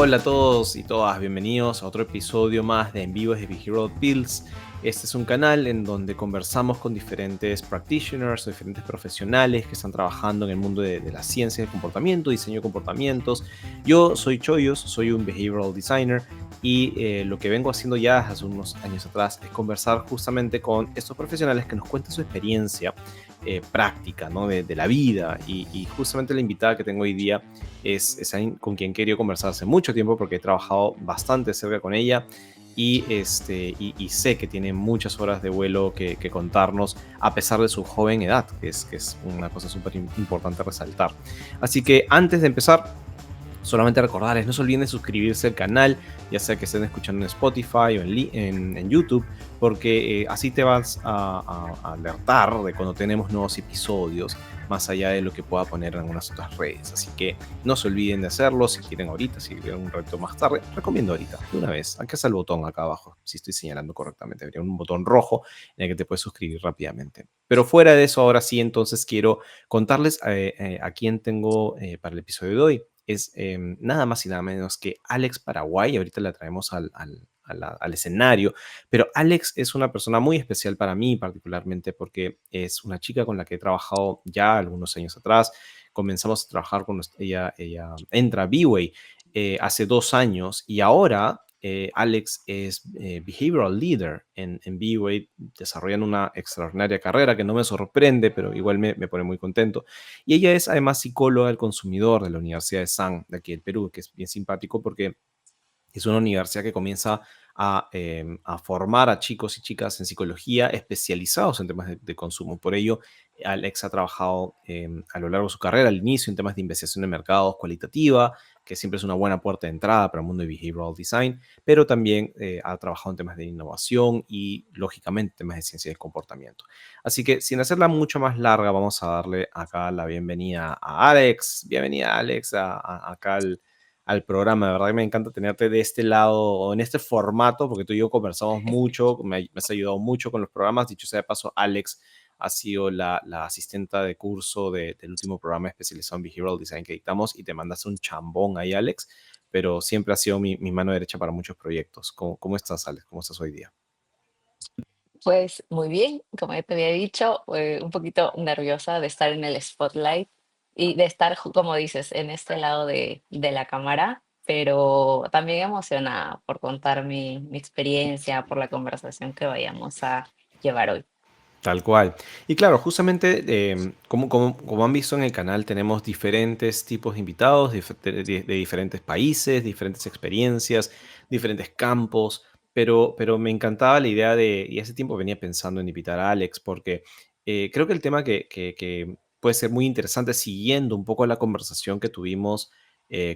Hola a todos y todas, bienvenidos a otro episodio más de En Vivo de Behavioral Pills. Este es un canal en donde conversamos con diferentes practitioners o diferentes profesionales que están trabajando en el mundo de la ciencia del comportamiento, diseño de comportamientos. Yo soy Choyos, soy un behavioral designer y lo que vengo haciendo ya hace unos años atrás es conversar justamente con estos profesionales que nos cuentan su experiencia práctica, ¿no? de la vida y justamente la invitada que tengo hoy día es alguien con quien quería conversar hace mucho tiempo porque he trabajado bastante cerca con ella y sé que tiene muchas horas de vuelo que contarnos a pesar de su joven edad, que es una cosa súper importante resaltar. Así que antes de empezar, solamente recordarles, no se olviden de suscribirse al canal, ya sea que estén escuchando en Spotify o en YouTube, porque así te vas a alertar de cuando tenemos nuevos episodios, más allá de lo que pueda poner en algunas otras redes. Así que no se olviden de hacerlo, si quieren ahorita, si quieren un reto más tarde, recomiendo ahorita, de una vez. Aquí está el botón acá abajo, si estoy señalando correctamente, habría un botón rojo en el que te puedes suscribir rápidamente. Pero fuera de eso, ahora sí, entonces quiero contarles a quién tengo para el episodio de hoy. Es nada más y nada menos que Alex Paraguay. Ahorita la traemos al escenario, pero Alex es una persona muy especial para mí, particularmente porque es una chica con la que he trabajado ya algunos años atrás. Comenzamos a trabajar con ella entra a B-Way hace 2 años y ahora Alex es Behavioral Leader en B-Way, desarrollan una extraordinaria carrera que no me sorprende, pero igual me pone muy contento. Y ella es además psicóloga del consumidor de la Universidad de San, de aquí del Perú, que es bien simpático porque es una universidad que comienza a formar a chicos y chicas en psicología especializados en temas de consumo. Por ello, Alex ha trabajado a lo largo de su carrera, al inicio, en temas de investigación de mercados cualitativa, que siempre es una buena puerta de entrada para el mundo de behavioral design, pero también ha trabajado en temas de innovación y, lógicamente, temas de ciencia del comportamiento. Así que, sin hacerla mucho más larga, vamos a darle acá la bienvenida a Alex. Bienvenida, Alex, acá al programa. De verdad que me encanta tenerte de este lado o en este formato, porque tú y yo conversamos mucho, me has ayudado mucho con los programas. Dicho sea de paso, Alex ha sido la asistenta de curso del último programa especializado en Behavioral Design que dictamos y te mandas un chambón ahí, Alex, pero siempre ha sido mi mano derecha para muchos proyectos. ¿Cómo estás, Alex? ¿Cómo estás hoy día? Pues muy bien, como ya te había dicho, un poquito nerviosa de estar en el spotlight y de estar, como dices, en este lado de la cámara, pero también emocionada por contar mi experiencia, por la conversación que vayamos a llevar hoy. Tal cual. Y claro, justamente como han visto en el canal, tenemos diferentes tipos de invitados de diferentes países, diferentes experiencias, diferentes campos, pero me encantaba la idea y hace tiempo venía pensando en invitar a Alex, porque creo que el tema que puede ser muy interesante, siguiendo un poco la conversación que tuvimos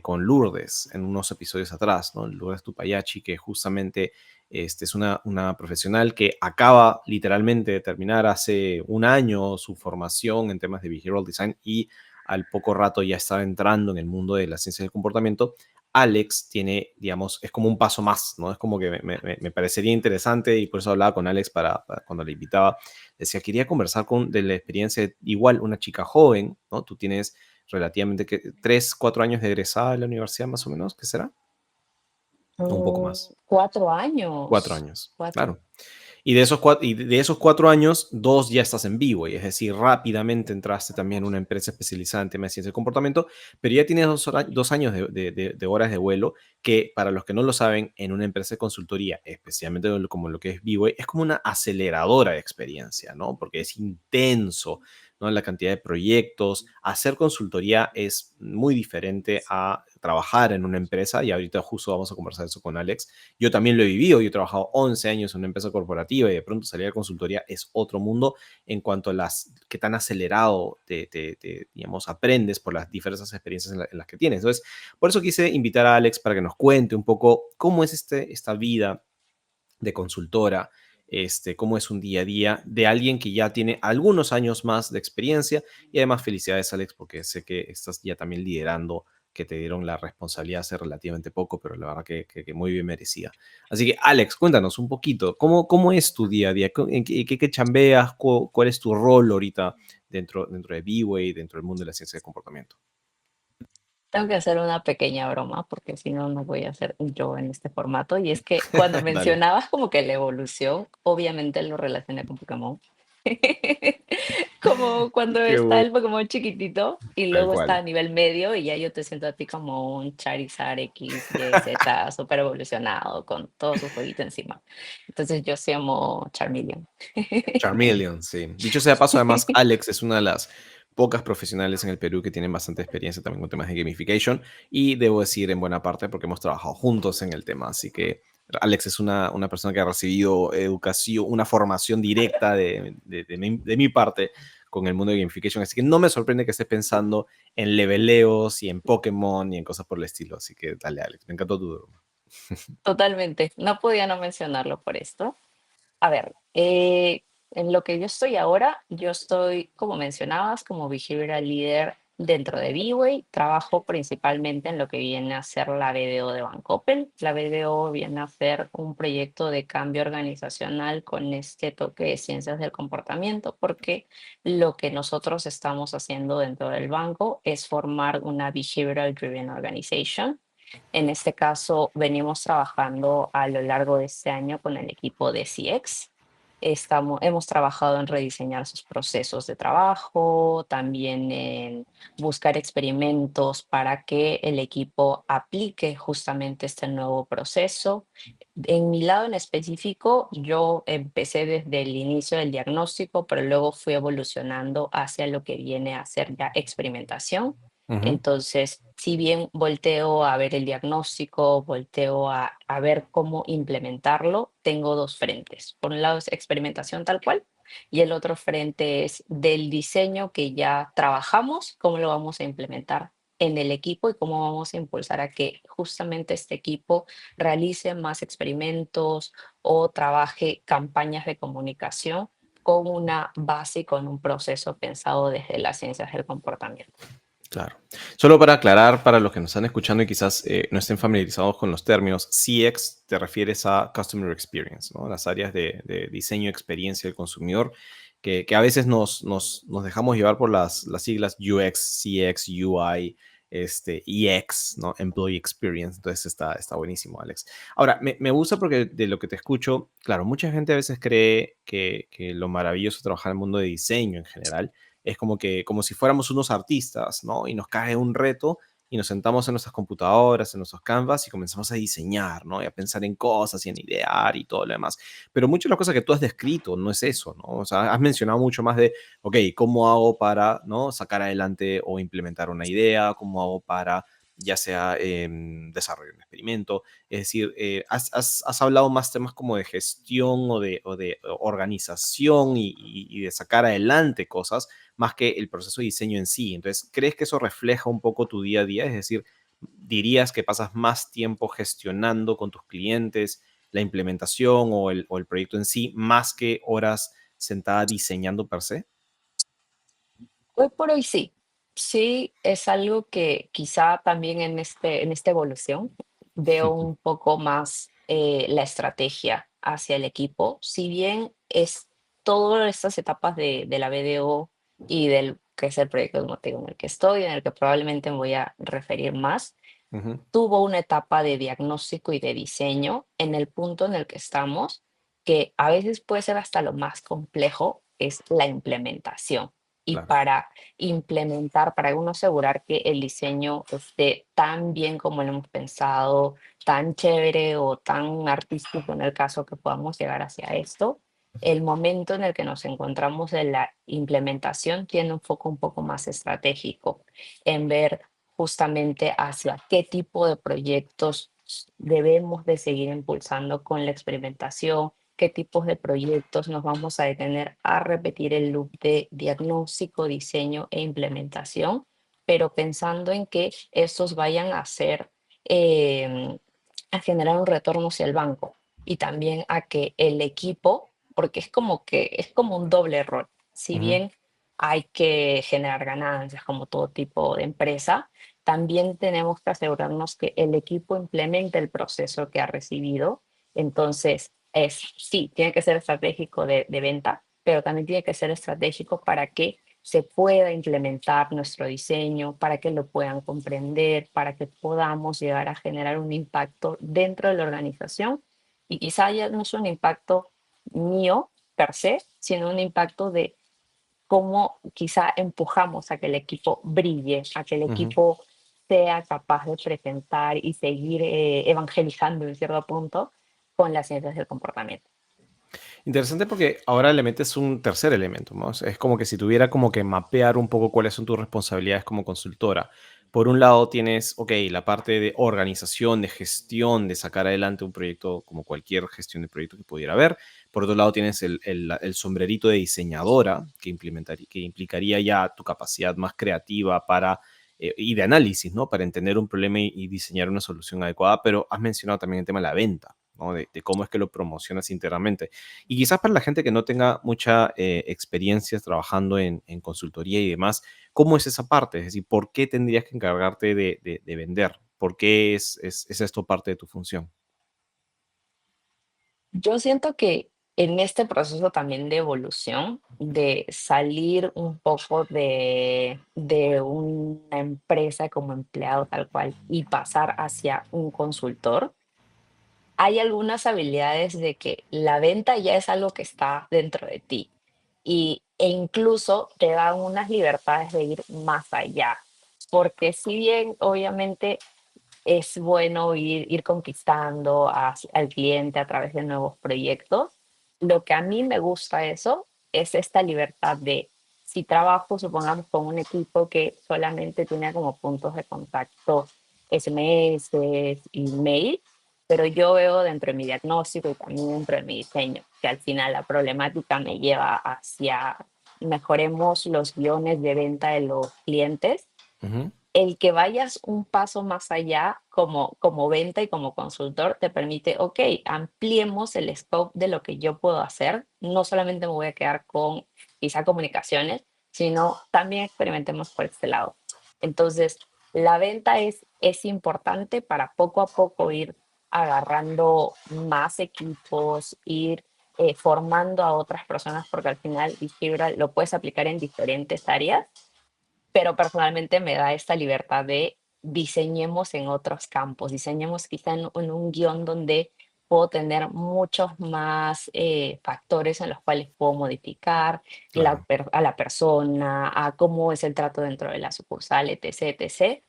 con Lourdes en unos episodios atrás, ¿no? Lourdes Tupayachi, que justamente es una profesional que acaba literalmente de terminar hace un año su formación en temas de behavioral design y al poco rato ya estaba entrando en el mundo de la ciencia del comportamiento. Alex tiene, digamos, es como un paso más, ¿no? Es como que me parecería interesante y por eso hablaba con Alex para cuando le invitaba. Decía, quería conversar de la experiencia de igual una chica joven, ¿no? Tú tienes relativamente que 3, 4 años de egresada de la universidad más o menos, ¿qué será? O un poco más. 4 4 años, años, cuatro. claro. Y de esos 4 años, 2 ya estás en vivo, y es decir, rápidamente entraste también en una empresa especializada en temas de ciencia del comportamiento, pero ya tienes 2 años de horas de vuelo, que para los que no lo saben, en una empresa de consultoría, especialmente como lo que es Vivo, es como una aceleradora de experiencia, ¿no? Porque es intenso, ¿no? La cantidad de proyectos. Hacer consultoría es muy diferente a trabajar en una empresa, y ahorita justo vamos a conversar eso con Alex. Yo también lo he vivido, yo he trabajado 11 años en una empresa corporativa y de pronto salir a consultoría es otro mundo en cuanto a qué tan acelerado digamos, aprendes por las diversas experiencias en las que tienes. Entonces, por eso quise invitar a Alex para que nos cuente un poco cómo es esta vida de consultora, cómo es un día a día de alguien que ya tiene algunos años más de experiencia. Y además, felicidades, Alex, porque sé que estás ya también liderando, que te dieron la responsabilidad hace relativamente poco, pero la verdad que muy bien merecida. Así que, Alex, cuéntanos un poquito, ¿cómo es tu día a día? ¿En qué chambeas? ¿Cuál es tu rol ahorita dentro de B-Way, dentro del mundo de la ciencia de comportamiento? Tengo que hacer una pequeña broma porque si no, no voy a hacer yo en este formato. Y es que cuando Dale. mencionabas como que la evolución, obviamente lo relacioné con Pokémon. Como cuando Qué está bueno. el Pokémon chiquitito y Tal luego está cual. a nivel medio y ya yo te siento a ti como un Charizard X, Y, Z, súper evolucionado con todo su jueguito encima. Entonces yo sí amo Charmeleon. Charmeleon, sí. Dicho sea de paso, además, Alex es una de las pocas profesionales en el Perú que tienen bastante experiencia también con temas de gamification y debo decir en buena parte porque hemos trabajado juntos en el tema. Así que Alex es una persona que ha recibido educación, una formación directa de mi parte con el mundo de gamification. Así que no me sorprende que estés pensando en leveleos y en Pokémon y en cosas por el estilo. Así que dale, Alex. Me encantó tu broma. Totalmente. No podía no mencionarlo por esto. A ver, en lo que yo estoy ahora, yo estoy, como mencionabas, como behavioral leader dentro de B-Way. Trabajo principalmente en lo que viene a ser la BDO de Bancoppel. La BDO viene a ser un proyecto de cambio organizacional con este toque de ciencias del comportamiento, porque lo que nosotros estamos haciendo dentro del banco es formar una behavioral driven organization. En este caso, venimos trabajando a lo largo de este año con el equipo de CX. Hemos trabajado en rediseñar sus procesos de trabajo, también en buscar experimentos para que el equipo aplique justamente este nuevo proceso. En mi lado en específico, yo empecé desde el inicio del diagnóstico, pero luego fui evolucionando hacia lo que viene a ser ya experimentación. Ujú. Entonces, si bien volteo a ver el diagnóstico, volteo a ver cómo implementarlo, tengo dos frentes. Por un lado es experimentación tal cual y el otro frente es del diseño que ya trabajamos, cómo lo vamos a implementar en el equipo y cómo vamos a impulsar a que justamente este equipo realice más experimentos o trabaje campañas de comunicación con una base y con un proceso pensado desde las ciencias del comportamiento. Claro. Solo para aclarar, para los que nos están escuchando y quizás no estén familiarizados con los términos, CX te refieres a Customer Experience, ¿no? Las áreas de diseño y experiencia del consumidor, que a veces nos dejamos llevar por las siglas UX, CX, UI, EX, ¿no? Employee Experience. Entonces está buenísimo, Alex. Ahora, me gusta porque de lo que te escucho, claro, mucha gente a veces cree que lo maravilloso es trabajar en el mundo de diseño en general es como que, como si fuéramos unos artistas, ¿no? Y nos cae un reto y nos sentamos en nuestras computadoras, en nuestros canvas y comenzamos a diseñar, ¿no? Y a pensar en cosas y en idear y todo lo demás. Pero muchas de las cosas que tú has descrito no es eso, ¿no? O sea, has mencionado mucho más de, ok, ¿cómo hago para, ¿no? Sacar adelante o implementar una idea? ¿Cómo hago para ya sea desarrollar un experimento? Es decir, has hablado más temas como de gestión o de organización y de sacar adelante cosas más que el proceso de diseño en sí. Entonces, ¿crees que eso refleja un poco tu día a día? Es decir, ¿dirías que pasas más tiempo gestionando con tus clientes la implementación o el proyecto en sí, más que horas sentada diseñando per se? Hoy por hoy sí. Sí, es algo que quizá también en esta evolución veo un poco más la estrategia hacia el equipo. Si bien es todas estas etapas de la BDO y del que es el proyecto educativo en el que estoy, en el que probablemente me voy a referir más, Ujú. tuvo una etapa de diagnóstico y de diseño en el punto en el que estamos, que a veces puede ser hasta lo más complejo, es la implementación. Y Claro. para implementar, para uno asegurar que el diseño esté tan bien como lo hemos pensado, tan chévere o tan artístico en el caso que podamos llegar hacia esto, el momento en el que nos encontramos en la implementación tiene un foco un poco más estratégico en ver justamente hacia qué tipo de proyectos debemos de seguir impulsando con la experimentación, qué tipos de proyectos nos vamos a detener a repetir el loop de diagnóstico, diseño e implementación, pero pensando en que estos vayan a ser, a generar un retorno hacia el banco y también a que el equipo, porque es como un doble rol, si Ujú. bien hay que generar ganancias como todo tipo de empresa, también tenemos que asegurarnos que el equipo implemente el proceso que ha recibido. Entonces, sí, tiene que ser estratégico de venta, pero también tiene que ser estratégico para que se pueda implementar nuestro diseño, para que lo puedan comprender, para que podamos llegar a generar un impacto dentro de la organización. Y quizá ya no es un impacto mío per se, sino un impacto de cómo quizá empujamos a que el equipo brille, a que el Ujú. equipo sea capaz de presentar y seguir evangelizando en cierto punto con las ciencias del comportamiento. Interesante porque ahora le metes un tercer elemento, ¿no? O sea, es como que si tuviera como que mapear un poco cuáles son tus responsabilidades como consultora. Por un lado tienes, ok, la parte de organización, de gestión, de sacar adelante un proyecto como cualquier gestión de proyecto que pudiera haber. Por otro lado tienes el sombrerito de diseñadora que implicaría ya tu capacidad más creativa para, y de análisis, ¿no? Para entender un problema y diseñar una solución adecuada. Pero has mencionado también el tema de la venta, ¿no? De cómo es que lo promocionas internamente. Y quizás para la gente que no tenga mucha experiencia trabajando en consultoría y demás, ¿cómo es esa parte? Es decir, ¿por qué tendrías que encargarte de vender? ¿Por qué es esto parte de tu función? Yo siento que en este proceso también de evolución, de salir un poco de una empresa como empleado tal cual y pasar hacia un consultor, hay algunas habilidades de que la venta ya es algo que está dentro de ti e incluso te da unas libertades de ir más allá. Porque si bien obviamente es bueno ir conquistando al cliente a través de nuevos proyectos. Lo que a mí me gusta eso es esta libertad de, si trabajo, supongamos, con un equipo que solamente tiene como puntos de contacto SMS, email, pero yo veo dentro de mi diagnóstico y también dentro de mi diseño, que al final la problemática me lleva hacia mejoremos los guiones de venta de los clientes. Ujú. El que vayas un paso más allá como venta y como consultor te permite, ok, ampliemos el scope de lo que yo puedo hacer. No solamente me voy a quedar con quizá comunicaciones, sino también experimentemos por este lado. Entonces, la venta es importante para poco a poco ir agarrando más equipos, ir formando a otras personas, porque al final behavioral lo puedes aplicar en diferentes áreas, pero personalmente me da esta libertad de diseñemos en otros campos, diseñemos quizá en un guión donde puedo tener muchos más factores en los cuales puedo modificar Claro. a la persona, a cómo es el trato dentro de la sucursal, etc., etc.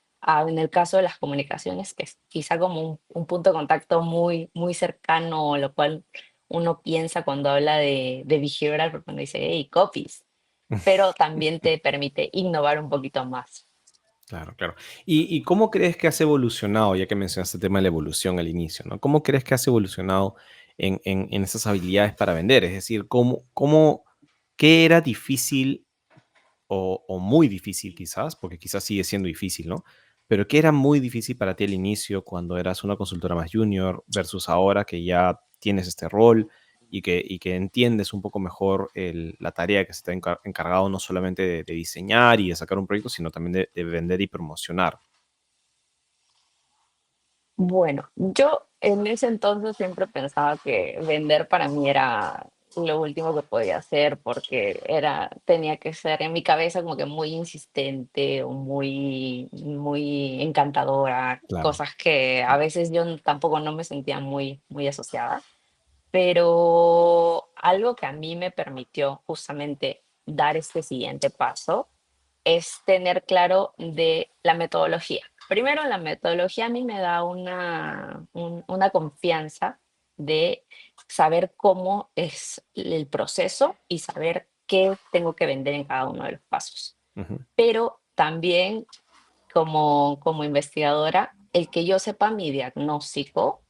En el caso de las comunicaciones, que es quizá como un punto de contacto muy, muy cercano, lo cual uno piensa cuando habla de behavioral, porque uno dice, hey, copies, pero también te permite innovar un poquito más. Claro, claro. ¿Y cómo crees que has evolucionado, ya que mencionaste el tema de la evolución al inicio, ¿no? ¿Cómo crees que has evolucionado en esas habilidades para vender? Es decir, qué era difícil o muy difícil quizás, porque quizás sigue siendo difícil, ¿no? Pero ¿qué era muy difícil para ti al inicio cuando eras una consultora más junior versus ahora que ya tienes este rol y que entiendes un poco mejor la tarea que se te ha encargado no solamente de diseñar y de sacar un proyecto, sino también de vender y promocionar? Bueno, yo en ese entonces siempre pensaba que vender para mí era lo último que podía hacer porque tenía que ser en mi cabeza como que muy insistente o muy, muy encantadora, Claro. cosas que a veces yo tampoco no me sentía muy, muy asociada. Pero algo que a mí me permitió justamente dar este siguiente paso es tener claro de la metodología. Primero, la metodología a mí me da una confianza de saber cómo es el proceso y saber qué tengo que vender en cada uno de los pasos. Ujú. Pero también como investigadora, el que yo sepa mi diagnóstico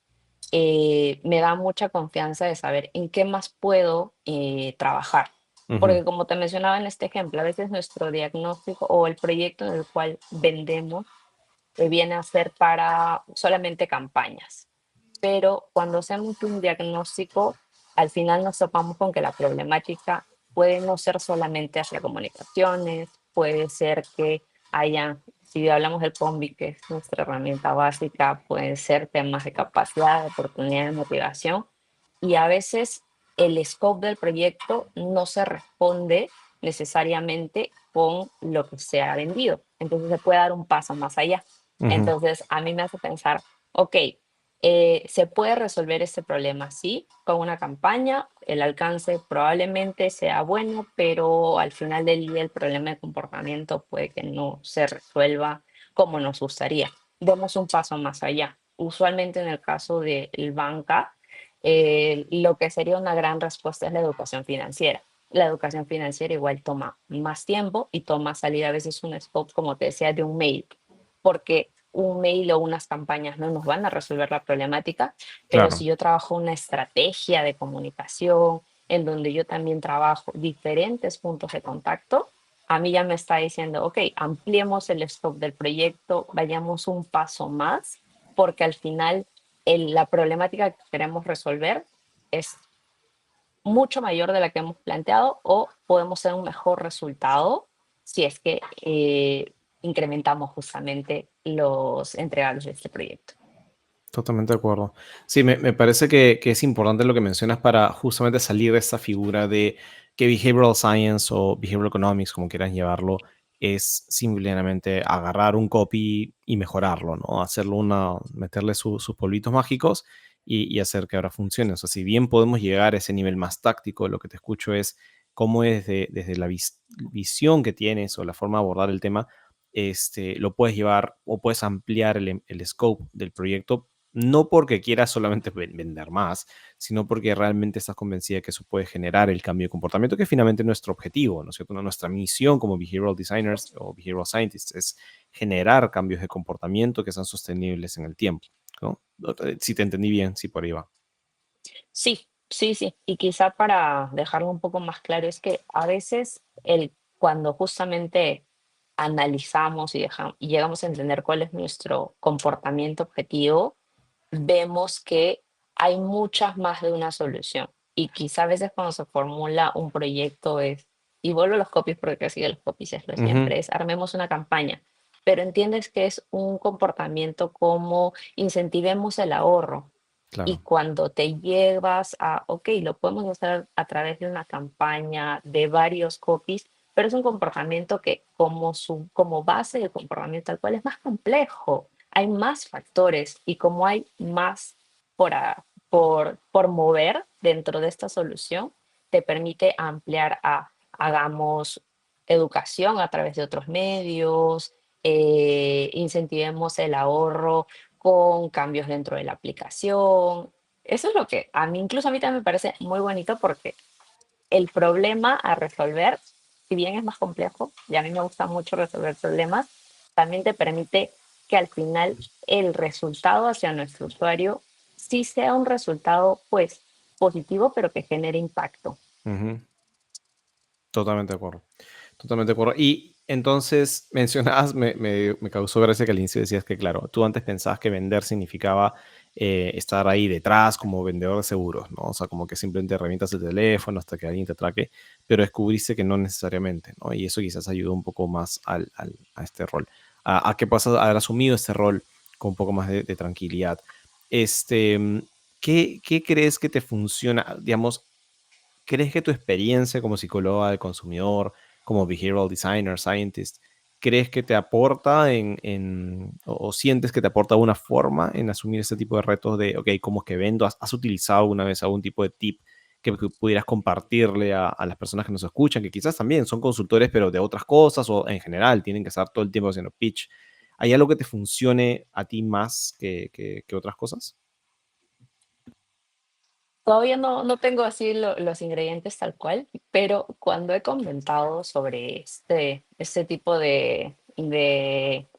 me da mucha confianza de saber en qué más puedo trabajar. Ujú. Porque como te mencionaba en este ejemplo, a veces nuestro diagnóstico o el proyecto en el cual vendemos viene a ser para solamente campañas. Pero cuando hacemos un diagnóstico, al final nos topamos con que la problemática puede no ser solamente hacia comunicaciones, puede ser que haya, si hablamos del combi, que es nuestra herramienta básica, pueden ser temas de capacidad, de oportunidad, de motivación, y a veces el scope del proyecto no se responde necesariamente con lo que se ha vendido. Entonces se puede dar un paso más allá. Ujú, Entonces a mí me hace pensar, ok, se puede resolver este problema, sí, con una campaña, el alcance probablemente sea bueno, pero al final del día el problema de comportamiento puede que no se resuelva como nos gustaría. Demos un paso más allá. Usualmente en el caso del banca, lo que sería una gran respuesta es la educación financiera. La educación financiera igual toma más tiempo y toma salir a veces un scope, como te decía, de un mail, porque un mail o unas campañas no nos van a resolver la problemática, pero si claro. yo trabajo una estrategia de comunicación en donde yo también trabajo diferentes puntos de contacto, a mí ya me está diciendo, ok, ampliemos el scope del proyecto, vayamos un paso más, porque al final la problemática que queremos resolver es mucho mayor de la que hemos planteado o podemos tener un mejor resultado si es que incrementamos justamente los entregables de este proyecto. Totalmente de acuerdo. Sí, me parece que es importante lo que mencionas para justamente salir de esa figura de que behavioral science o behavioral economics, como quieras llevarlo, es simplemente agarrar un copy y mejorarlo, ¿no? Hacerlo meterle sus polvitos mágicos y hacer que ahora funcione. O sea, si bien podemos llegar a ese nivel más táctico, lo que te escucho es cómo desde la visión que tienes o la forma de abordar el tema, lo puedes llevar o puedes ampliar el scope del proyecto no porque quieras solamente vender más, sino porque realmente estás convencida que eso puede generar el cambio de comportamiento, que finalmente es nuestro objetivo, ¿no es cierto? Nuestra misión como behavioral designers o behavioral scientists es generar cambios de comportamiento que sean sostenibles en el tiempo, ¿no? Si te entendí bien, sí, por ahí va. Sí, sí, sí. Y quizá para dejarlo un poco más claro es que a veces cuando justamente analizamos y llegamos a entender cuál es nuestro comportamiento objetivo, vemos que hay muchas más de una solución. Y quizá a veces cuando se formula un proyecto es, y vuelvo a los copies porque así de los copies es lo Ujú, siempre, es armemos una campaña, pero entiendes que es un comportamiento como incentivemos el ahorro. Y claro. cuando te llevas a, ok, lo podemos hacer a través de una campaña, de varios copies, pero es un comportamiento que como base de comportamiento tal cual es más complejo. Hay más factores y como hay más por mover dentro de esta solución, te permite ampliar a, hagamos educación a través de otros medios, incentivemos el ahorro con cambios dentro de la aplicación. Eso es lo que a mí, incluso a mí también me parece muy bonito porque el problema a resolver, si bien es más complejo, y a mí me gusta mucho resolver problemas, también te permite que al final el resultado hacia nuestro usuario sí sea un resultado pues positivo, pero que genere impacto. Ujú, totalmente de acuerdo. Totalmente de acuerdo. Y entonces mencionabas, me causó gracia que al inicio decías que, claro, tú antes pensabas que vender significaba estar ahí detrás como vendedor de seguros, ¿no? O sea, como que simplemente revientas el teléfono hasta que alguien te atraque, pero descubriste que no necesariamente, ¿no? Y eso quizás ayudó un poco más a este rol, a que puedas haber asumido este rol con un poco más de tranquilidad. Este, mm, ¿qué crees que te funciona? Digamos, ¿crees que tu experiencia como psicóloga del consumidor, como behavioral designer, scientist, crees que te aporta o sientes que te aporta una forma en asumir este tipo de retos de, ok, ¿cómo es que vendo? ¿Has utilizado alguna vez algún tipo de tip que pudieras compartirle a las personas que nos escuchan, que quizás también son consultores, pero de otras cosas o en general tienen que estar todo el tiempo haciendo pitch? ¿Hay algo que te funcione a ti más que otras cosas? Todavía no tengo así los ingredientes tal cual, pero cuando he comentado sobre este tipo de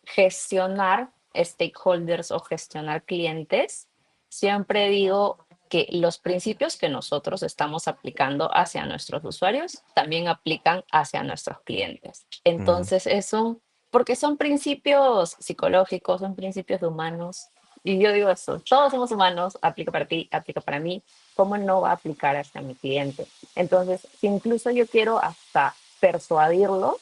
gestionar stakeholders o gestionar clientes, siempre digo que los principios que nosotros estamos aplicando hacia nuestros usuarios también aplican hacia nuestros clientes. Ujú. Entonces, porque son principios psicológicos, son principios de humanos. Y yo digo eso, todos somos humanos, aplica para ti, aplica para mí, ¿cómo no va a aplicar hacia mi cliente? Entonces, si incluso yo quiero hasta persuadirlo,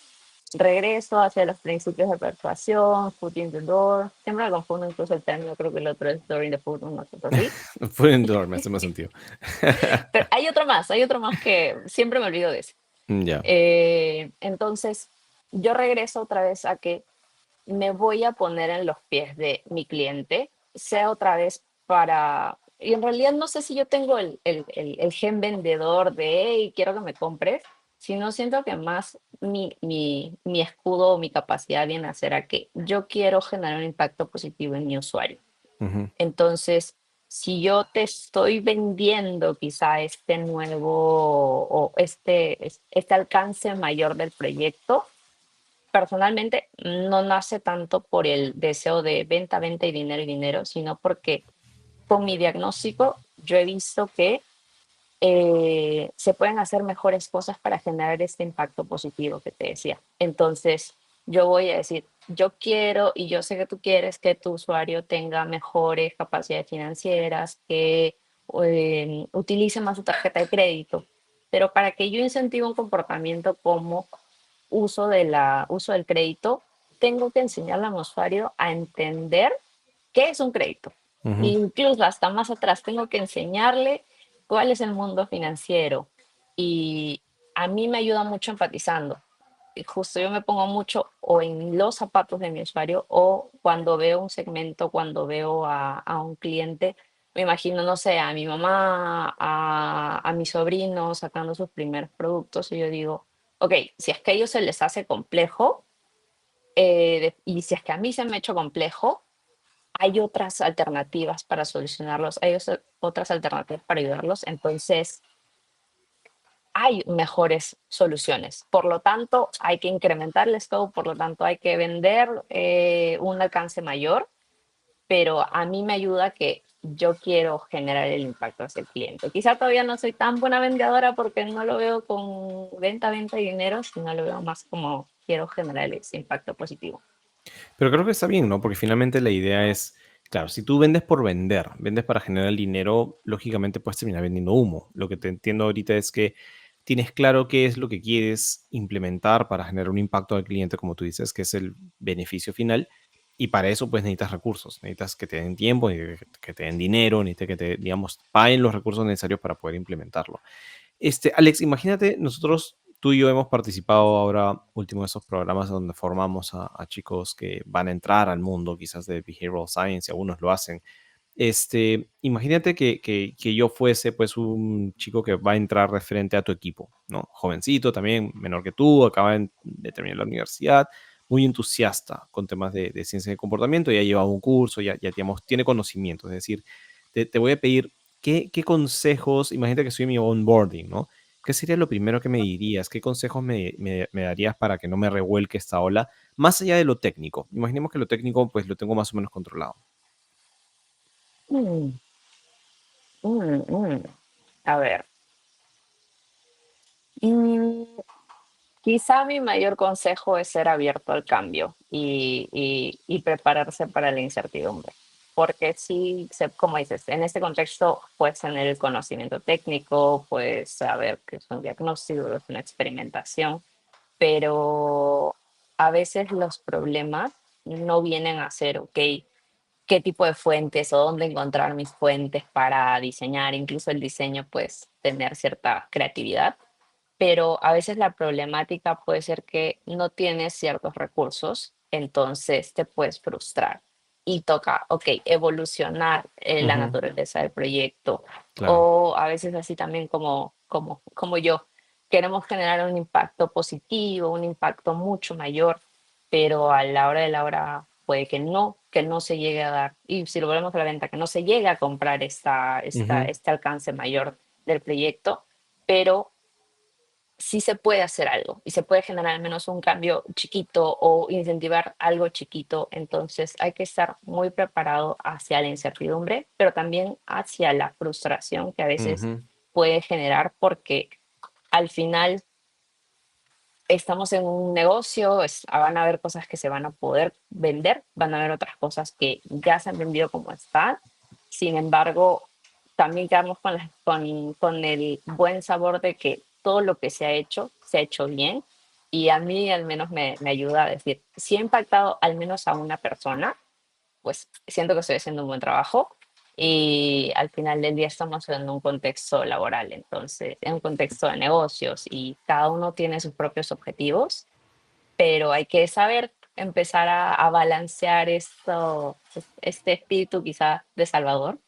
regreso hacia los principios de persuasión, foot in the door. Siempre me confundo incluso el término, creo que el otro es door in the foot, una cosa así. Full indoor, me hace más sentido. Pero hay otro más que siempre me olvido de ese. Ya. Entonces, yo regreso otra vez a que me voy a poner en los pies de mi cliente, sea otra vez para, y en realidad no sé si yo tengo el gen vendedor de, hey, quiero que me compres, sino siento que más mi escudo o mi capacidad viene a ser a que yo quiero generar un impacto positivo en mi usuario. Ujú, Entonces, si yo te estoy vendiendo quizá este nuevo o este alcance mayor del proyecto, personalmente no nace tanto por el deseo de venta, venta y dinero, sino porque con mi diagnóstico yo he visto que se pueden hacer mejores cosas para generar este impacto positivo que te decía. Entonces, yo voy a decir, yo quiero y yo sé que tú quieres que tu usuario tenga mejores capacidades financieras, que utilice más su tarjeta de crédito, pero para que yo incentive un comportamiento como uso del crédito, tengo que enseñarle a mi usuario a entender qué es un crédito. ujú. Incluso hasta más atrás, tengo que enseñarle cuál es el mundo financiero. Y a mí me ayuda mucho empatizando. Y justo yo me pongo mucho o en los zapatos de mi usuario o cuando veo un segmento, cuando veo a un cliente, me imagino, no sé, a mi mamá, a mi sobrino sacando sus primeros productos y yo digo, ok, si es que a ellos se les hace complejo y si es que a mí se me ha hecho complejo, hay otras alternativas para solucionarlos, otras alternativas para ayudarlos, entonces hay mejores soluciones. Por lo tanto, hay que incrementar el scope, por lo tanto, hay que vender un alcance mayor, pero a mí me ayuda que yo quiero generar el impacto hacia el cliente. Quizá todavía no soy tan buena vendedora porque no lo veo con venta, venta y dinero, sino lo veo más como quiero generar ese impacto positivo. Pero creo que está bien, ¿no? Porque finalmente la idea es, claro, si tú vendes por vender, vendes para generar dinero, lógicamente puedes terminar vendiendo humo. Lo que te entiendo ahorita es que tienes claro qué es lo que quieres implementar para generar un impacto al cliente, como tú dices, que es el beneficio final. Y para eso, pues necesitas recursos, necesitas que te den tiempo, que te den dinero, necesitas que te, digamos, paguen los recursos necesarios para poder implementarlo. Alex, imagínate, nosotros, tú y yo hemos participado ahora último de esos programas donde formamos a chicos que van a entrar al mundo quizás de behavioral science, y algunos lo hacen. Imagínate que yo fuese pues un chico que va a entrar referente a tu equipo, ¿no? Jovencito también, menor que tú, acaba de terminar la universidad, muy entusiasta con temas de ciencia del comportamiento, ya ha llevado un curso, ya digamos, tiene conocimiento, es decir, te voy a pedir, ¿qué consejos, imagínate que estoy en mi onboarding, ¿no? ¿Qué sería lo primero que me dirías? ¿Qué consejos me darías para que no me revuelque esta ola? Más allá de lo técnico. Imaginemos que lo técnico pues lo tengo más o menos controlado. Mm, mm. A ver, mm, quizá mi mayor consejo es ser abierto al cambio y prepararse para la incertidumbre. Porque sí, como dices, en este contexto puedes tener el conocimiento técnico, puedes saber que es un diagnóstico, es una experimentación, pero a veces los problemas no vienen a ser, ok, qué tipo de fuentes o dónde encontrar mis fuentes para diseñar, incluso el diseño, pues tener cierta creatividad, pero a veces la problemática puede ser que no tienes ciertos recursos, entonces te puedes frustrar y toca, ok, evolucionar la Ujú, naturaleza del proyecto claro. o a veces así también como yo, queremos generar un impacto positivo, un impacto mucho mayor, pero a la hora de la hora puede que no se llegue a dar. Y si lo volvemos a la venta, que no se llegue a comprar Ujú, este alcance mayor del proyecto, pero sí se puede hacer algo y se puede generar al menos un cambio chiquito o incentivar algo chiquito. Entonces hay que estar muy preparado hacia la incertidumbre, pero también hacia la frustración que a veces ujú, puede generar porque al final estamos en un negocio, van a haber cosas que se van a poder vender, van a haber otras cosas que ya se han vendido como están. Sin embargo, también quedamos con el buen sabor de que todo lo que se ha hecho bien. Y a mí al menos me ayuda a decir, si he impactado al menos a una persona, pues siento que estoy haciendo un buen trabajo y al final del día estamos en un contexto laboral, entonces, en un contexto de negocios y cada uno tiene sus propios objetivos. pero hay que saber empezar a balancear este espíritu quizá de Salvador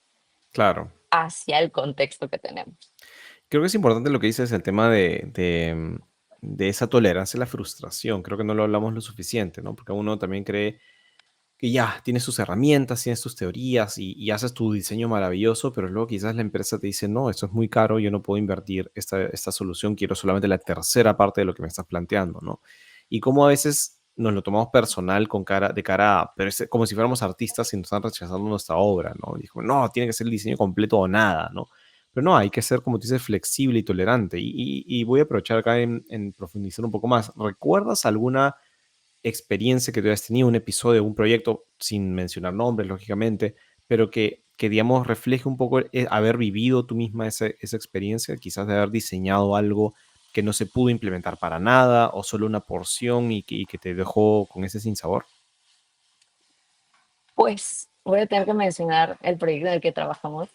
Claro. hacia el contexto que tenemos. Creo que es importante lo que dices, el tema de esa tolerancia a la frustración. Creo que no lo hablamos lo suficiente, ¿no? Porque uno también cree que ya tienes tus herramientas, tienes tus teorías y haces tu diseño maravilloso, pero luego quizás la empresa te dice, no, esto es muy caro, yo no puedo invertir esta solución, quiero solamente la tercera parte de lo que me estás planteando, ¿no? Y como a veces nos lo tomamos personal de cara a, pero es como si fuéramos artistas y nos están rechazando nuestra obra, ¿no? Dijo, no, tiene que ser el diseño completo o nada, ¿no? Pero no, hay que ser, como tú dices, flexible y tolerante. Y voy a aprovechar acá en profundizar un poco más. ¿Recuerdas alguna experiencia que tú hayas tenido, un episodio, un proyecto, sin mencionar nombres, lógicamente, pero que digamos, refleje un poco haber vivido tú misma esa experiencia, quizás de haber diseñado algo que no se pudo implementar para nada o solo una porción y que te dejó con ese sinsabor? Pues voy a tener que mencionar el proyecto en el que trabajamos,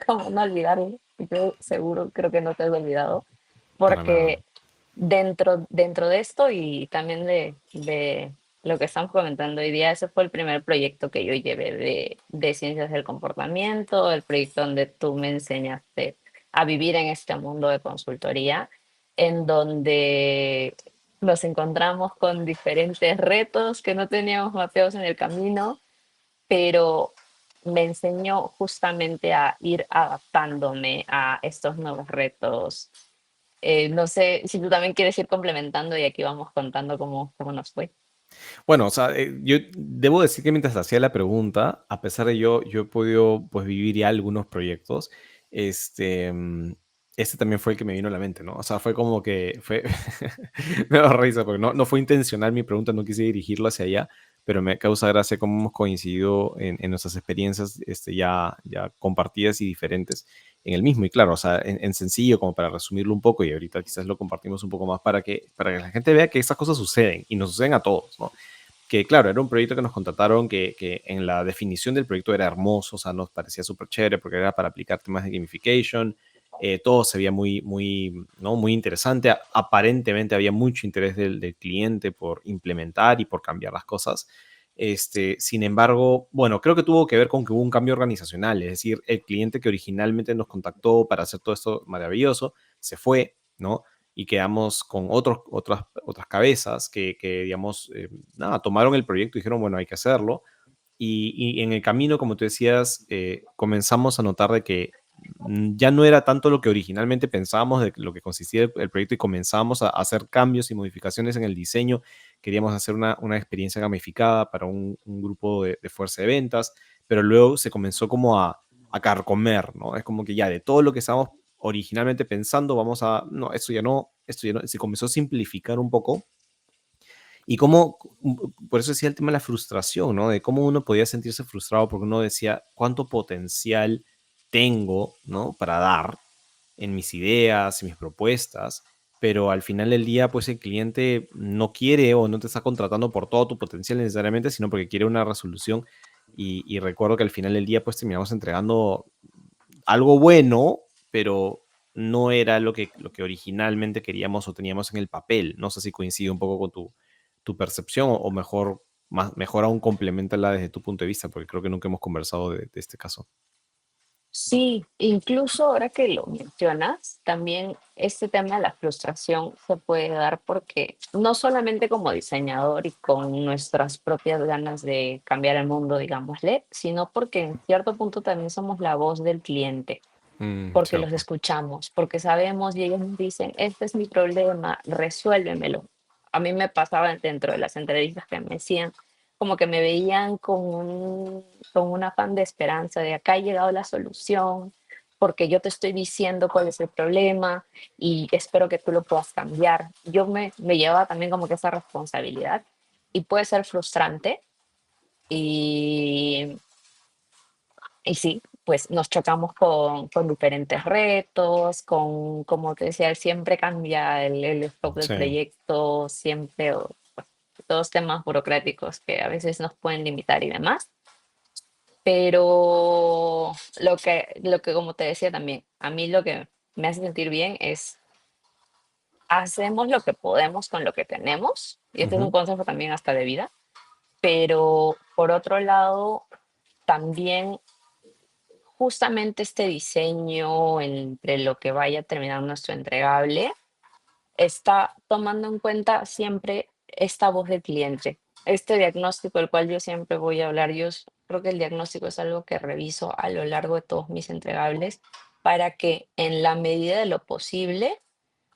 como no olvidarlo, yo seguro creo que no te has olvidado, Para nada. porque dentro de esto y también de lo que estamos comentando hoy día, ese fue el primer proyecto que yo llevé de ciencias del comportamiento, el proyecto donde tú me enseñaste a vivir en este mundo de consultoría, en donde nos encontramos con diferentes retos que no teníamos mapeados en el camino, pero me enseñó justamente a ir adaptándome a estos nuevos retos. No sé si tú también quieres ir complementando y aquí vamos contando cómo nos fue. Bueno, o sea, yo debo decir que mientras hacía la pregunta, a pesar de yo he podido pues vivir ya algunos proyectos, este, este también fue el que me vino a la mente, ¿no? O sea, fue como que fue, me da risa porque no fue intencional mi pregunta, no quise dirigirlo hacia allá, pero me causa gracia cómo hemos coincidido en nuestras experiencias ya compartidas y diferentes en el mismo. Y claro, o sea, en sencillo, como para resumirlo un poco, y ahorita quizás lo compartimos un poco más para que la gente vea que estas cosas suceden y nos suceden a todos, ¿no? Que claro, era un proyecto que nos contrataron que en la definición del proyecto era hermoso, o sea, nos parecía súper chévere porque era para aplicar temas de gamification, todo se veía ¿no? Muy interesante, aparentemente había mucho interés del cliente por implementar y por cambiar las cosas. Sin embargo, bueno, creo que tuvo que ver con que hubo un cambio organizacional, es decir, el cliente que originalmente nos contactó para hacer todo esto maravilloso se fue, ¿no? Y quedamos con otras cabezas digamos, nada, tomaron el proyecto y dijeron, bueno, hay que hacerlo. Y en el camino, como tú decías, comenzamos a notar de que ya no era tanto lo que originalmente pensábamos de lo que consistía el proyecto y comenzamos a hacer cambios y modificaciones en el diseño. Queríamos hacer una experiencia gamificada para un grupo de fuerza de ventas, pero luego se comenzó como a carcomer, ¿no? Es como que ya de todo lo que estábamos originalmente pensando, no, esto ya no, se comenzó a simplificar un poco y cómo, por eso decía el tema de la frustración, ¿no? De cómo uno podía sentirse frustrado porque uno decía, ¿cuánto potencial tengo, ¿no? Para dar en mis ideas, en mis propuestas? Pero al final del día, pues el cliente no quiere o no te está contratando por todo tu potencial necesariamente, sino porque quiere una resolución. Y recuerdo que al final del día, pues terminamos entregando algo bueno, pero no era lo que originalmente queríamos o teníamos en el papel. No sé si coincide un poco con tu percepción o mejor aún complementala desde tu punto de vista, porque creo que nunca hemos conversado de este caso. Sí, incluso ahora que lo mencionas, también este tema de la frustración se puede dar porque no solamente como diseñador y con nuestras propias ganas de cambiar el mundo, digámosle, sino porque en cierto punto también somos la voz del cliente, porque los Cierto. escuchamos, porque sabemos y ellos nos dicen, este es mi problema, resuélvemelo. A mí me pasaba dentro de las entrevistas que me decían, como que me veían con un afán de esperanza, de acá ha llegado la solución, porque yo te estoy diciendo cuál es el problema y espero que tú lo puedas cambiar. Me llevaba también como que esa responsabilidad y puede ser frustrante y y sí, pues nos chocamos con diferentes retos, con, como te decía, siempre cambia el scope del Sí, proyecto, siempre, bueno, todos temas burocráticos que a veces nos pueden limitar y demás. Pero como te decía también, a mí lo que me hace sentir bien es hacemos lo que podemos con lo que tenemos, y este es un Ujú, consejo también hasta de vida, pero por otro lado, también justamente este diseño entre lo que vaya a terminar nuestro entregable está tomando en cuenta siempre esta voz del cliente. Este diagnóstico del cual yo siempre voy a hablar, creo que el diagnóstico es algo que reviso a lo largo de todos mis entregables para que en la medida de lo posible,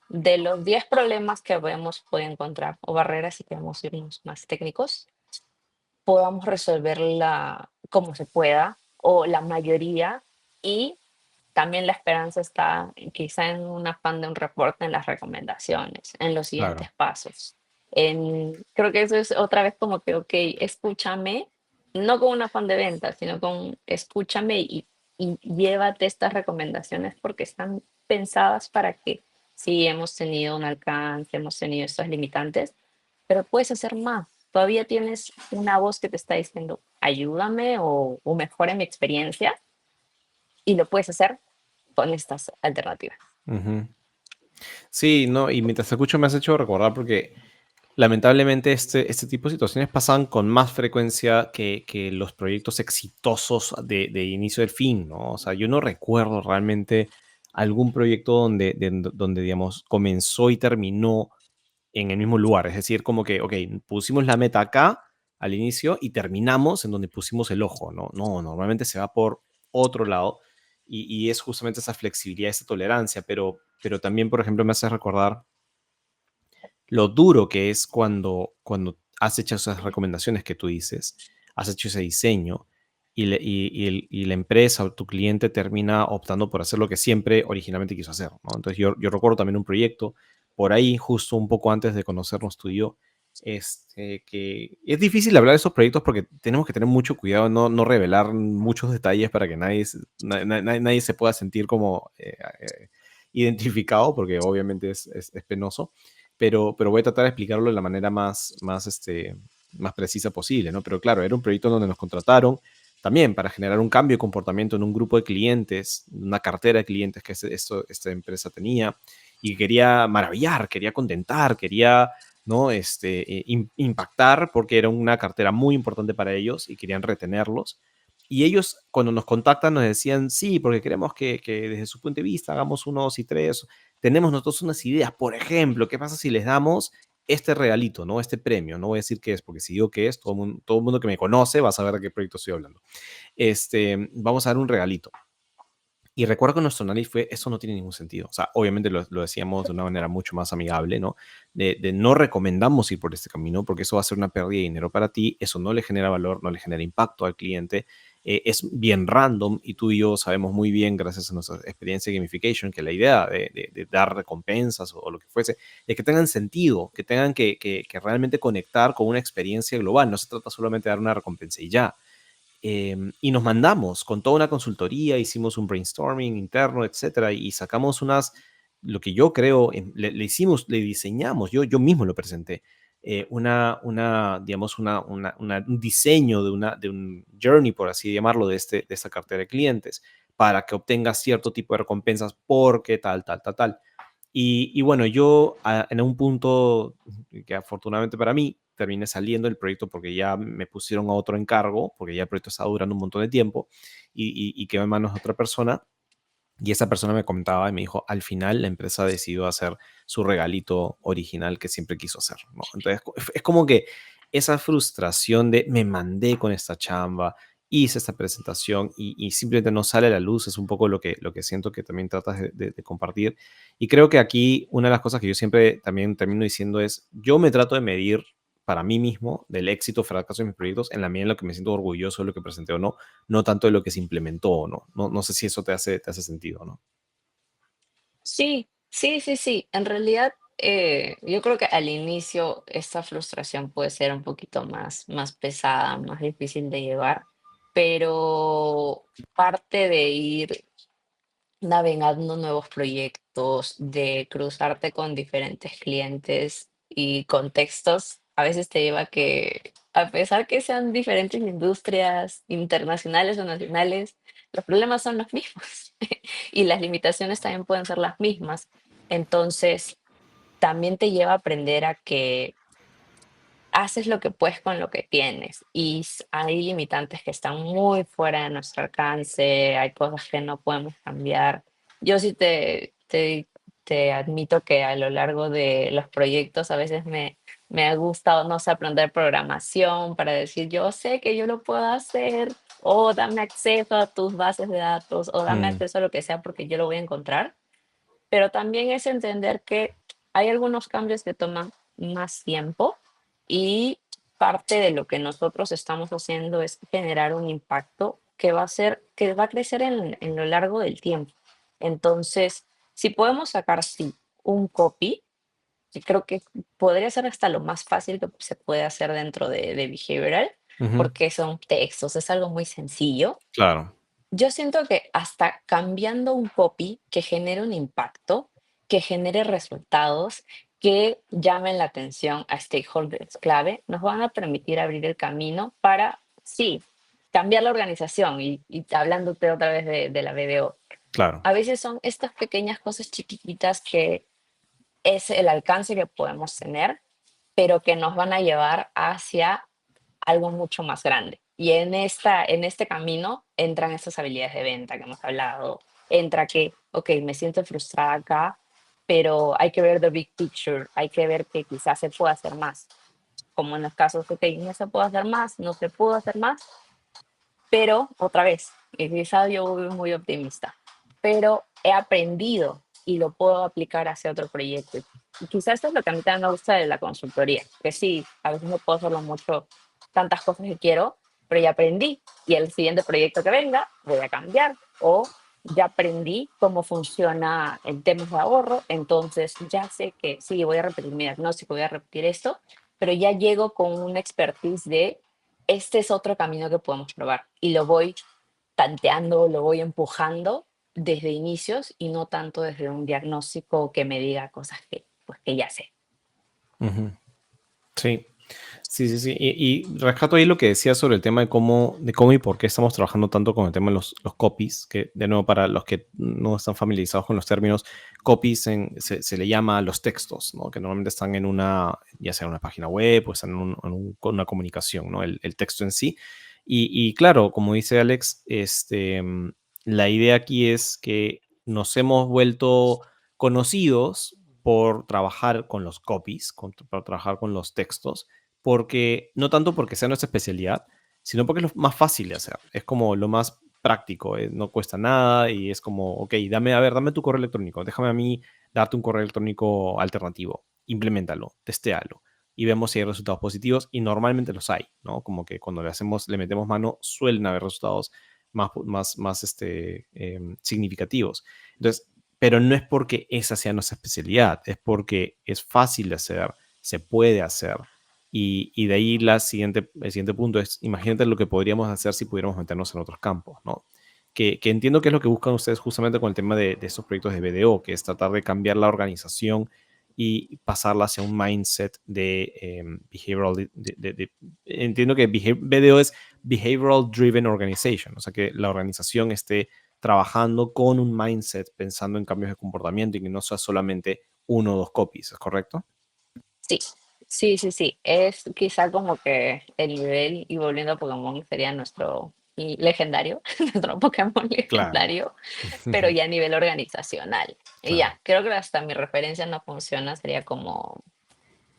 de los 10 problemas que habemos podido encontrar o barreras, si queremos irnos más técnicos, podamos resolverla como se pueda o la mayoría, y también la esperanza está quizá en un afán de un reporte en las recomendaciones, en los claro, siguientes pasos. Creo que eso es otra vez como que, ok, escúchame, no con un afán de venta, sino con escúchame y llévate estas recomendaciones porque están pensadas para que sí hemos tenido un alcance, hemos tenido estos limitantes, pero puedes hacer más. Todavía tienes una voz que te está diciendo, ayúdame o mejora mi experiencia, y lo puedes hacer con estas alternativas. ujú. Sí, no, y mientras te escucho me has hecho recordar porque lamentablemente este tipo de situaciones pasan con más frecuencia que los proyectos exitosos de inicio del fin, ¿no? O sea, yo no recuerdo realmente algún proyecto donde, digamos, comenzó y terminó en el mismo lugar. Es decir, como que, ok, pusimos la meta acá al inicio y terminamos en donde pusimos el ojo, ¿no? No, normalmente se va por otro lado y es justamente esa flexibilidad, esa tolerancia, pero también, por ejemplo, me hace recordar lo duro que es cuando has hecho esas recomendaciones que tú dices, has hecho ese diseño y la empresa o tu cliente termina optando por hacer lo que siempre originalmente quiso hacer, ¿no? Entonces yo recuerdo también un proyecto por ahí, justo un poco antes de conocernos tú y yo, que es difícil hablar de esos proyectos porque tenemos que tener mucho cuidado, no revelar muchos detalles para que nadie se pueda sentir como identificado, porque obviamente es penoso, pero voy a tratar de explicarlo de la manera más precisa posible, ¿no? Pero claro, era un proyecto donde nos contrataron también para generar un cambio de comportamiento en un grupo de clientes, una cartera de clientes que esta empresa tenía y quería maravillar, quería contentar, quería, ¿no? Impactar porque era una cartera muy importante para ellos y querían retenerlos. Y ellos, cuando nos contactan, nos decían, sí, porque queremos que desde su punto de vista hagamos uno, dos y tres, tenemos nosotros unas ideas. Por ejemplo, ¿qué pasa si les damos este regalito, ¿no? Este premio? No voy a decir qué es, porque si digo qué es, todo el mundo que me conoce va a saber de qué proyecto estoy hablando. Vamos a dar un regalito. Y recuerdo que nuestro análisis fue, eso no tiene ningún sentido. O sea, obviamente lo decíamos de una manera mucho más amigable, ¿no? De no recomendamos ir por este camino porque eso va a ser una pérdida de dinero para ti, eso no le genera valor, no le genera impacto al cliente, es bien random y tú y yo sabemos muy bien, gracias a nuestra experiencia de gamification, que la idea de dar recompensas o lo que fuese, es que tengan sentido, que tengan que realmente conectar con una experiencia global. No se trata solamente de dar una recompensa y ya. Y nos mandamos con toda una consultoría, hicimos un brainstorming interno, etcétera, y sacamos lo que yo creo, le hicimos, le diseñamos, yo mismo lo presenté, digamos, un diseño de un journey, por así llamarlo, de esta cartera de clientes, para que obtengas cierto tipo de recompensas porque tal, tal, tal, tal. Y bueno, yo en un punto que afortunadamente para mí terminé saliendo del proyecto porque ya me pusieron a otro encargo, porque ya el proyecto estaba durando un montón de tiempo y quedó en manos de otra persona. Y esa persona me comentaba y me dijo, al final la empresa decidió hacer su regalito original que siempre quiso hacer, ¿no? Entonces es como que esa frustración de me mandé con esta chamba, hice esta presentación y simplemente no sale a la luz, es un poco lo que siento que también tratas de compartir. Y creo que aquí una de las cosas que yo siempre también termino diciendo es, yo me trato de medir para mí mismo del éxito o fracaso de mis proyectos en la medida en la que me siento orgulloso de lo que presenté o no, no tanto de lo que se implementó o no. No sé si eso te hace sentido, ¿no? Sí, sí, sí, sí. En realidad, yo creo que al inicio esta frustración puede ser un poquito más pesada, más difícil de llevar, pero parte de ir navegando nuevos proyectos, de cruzarte con diferentes clientes y contextos, a veces te lleva a que, a pesar que sean diferentes industrias internacionales o nacionales, los problemas son los mismos y las limitaciones también pueden ser las mismas. Entonces, también te lleva a aprender a que haces lo que puedes con lo que tienes y hay limitantes que están muy fuera de nuestro alcance, hay cosas que no podemos cambiar. Yo sí te admito que a lo largo de los proyectos a veces me ha gustado, no sé, aprender programación para decir, yo sé que yo lo puedo hacer, o dame acceso a tus bases de datos, o dame Mm, acceso a lo que sea porque yo lo voy a encontrar, pero también es entender que hay algunos cambios que toman más tiempo y parte de lo que nosotros estamos haciendo es generar un impacto que va a ser, que va a crecer en lo largo del tiempo. Entonces, si podemos sacar, sí, un copy, que creo que podría ser hasta lo más fácil que se puede hacer dentro de behavioral, ujú, porque son textos, es algo muy sencillo. claro. Yo siento que hasta cambiando un copy que genere un impacto, que genere resultados, que llamen la atención a stakeholders clave, nos van a permitir abrir el camino para, sí, cambiar la organización. Y hablándote otra vez de la BDO, Claro. a veces son estas pequeñas cosas chiquititas que es el alcance que podemos tener, pero que nos van a llevar hacia algo mucho más grande. Y en este camino entran esas habilidades de venta que hemos hablado. Entra que, ok, me siento frustrada acá, pero hay que ver the big picture, hay que ver que quizás se pueda hacer más. Como en los casos, ok, no se puede hacer más, no se pudo hacer más, pero otra vez, y quizás yo voy muy optimista, pero he aprendido y lo puedo aplicar hacia otro proyecto. Y quizás esto es lo que a mí también me gusta de la consultoría, que sí, a veces no puedo hacerlo mucho, tantas cosas que quiero, pero ya aprendí y el siguiente proyecto que venga voy a cambiar o ya aprendí cómo funciona en temas de ahorro, entonces ya sé que sí, voy a repetir mi diagnóstico, voy a repetir esto, pero ya llego con una expertise de este es otro camino que podemos probar y lo voy tanteando, lo voy empujando desde inicios y no tanto desde un diagnóstico que me diga cosas que, pues, que ya sé. Ujú. Sí, sí, sí, sí. Y rescato ahí lo que decía sobre el tema de cómo y por qué estamos trabajando tanto con el tema de los copies, que de nuevo para los que no están familiarizados con los términos, copies se le llama a los textos, ¿no? Que normalmente están en una, ya sea en una página web o están con una comunicación, ¿no? El texto en sí. Y claro, como dice Alex, la idea aquí es que nos hemos vuelto conocidos por trabajar con los copies, por trabajar con los textos, porque no tanto porque sea nuestra especialidad, sino porque es lo más fácil de hacer. Es como lo más práctico, no cuesta nada y es como, ok, dame tu correo electrónico, déjame a mí darte un correo electrónico alternativo, implementalo, testéalo y vemos si hay resultados positivos y normalmente los hay, ¿no? Como que cuando le metemos mano, suelen haber resultados más significativos. Entonces, pero no es porque esa sea nuestra especialidad, es porque es fácil de hacer, se puede hacer. Y de ahí el siguiente punto es, imagínate lo que podríamos hacer si pudiéramos meternos en otros campos, ¿no? Que entiendo que es lo que buscan ustedes justamente con el tema de estos proyectos de BDO, que es tratar de cambiar la organización y pasarla hacia un mindset de behavioral. Entiendo que BDO es Behavioral Driven Organization, o sea que la organización esté trabajando con un mindset pensando en cambios de comportamiento y que no sea solamente uno o dos copies, ¿es correcto? Sí, sí, sí, sí. Es quizá como que el nivel, y volviendo a Pokémon, sería nuestro legendario, nuestro Pokémon Claro. legendario, pero ya a nivel organizacional. Y Claro. ya, creo que hasta mi referencia no funciona, sería como,